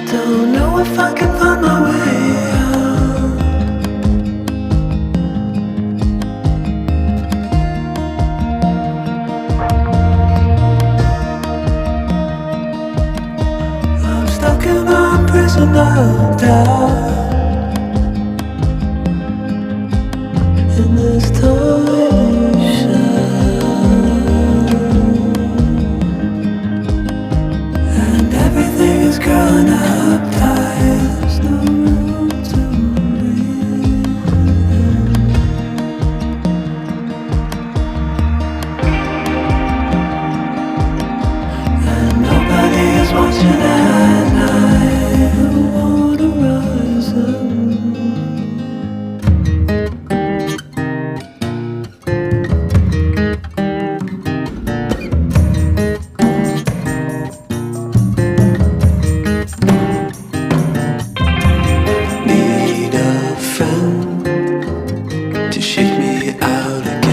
don't know if I can find my way out. I'm stuck in a prison of doubt, in this toy shell, and everything is growing up tight. There's no room to breathe, and nobody is watching at night. I wanna rise up. Need a friend to shake me out again.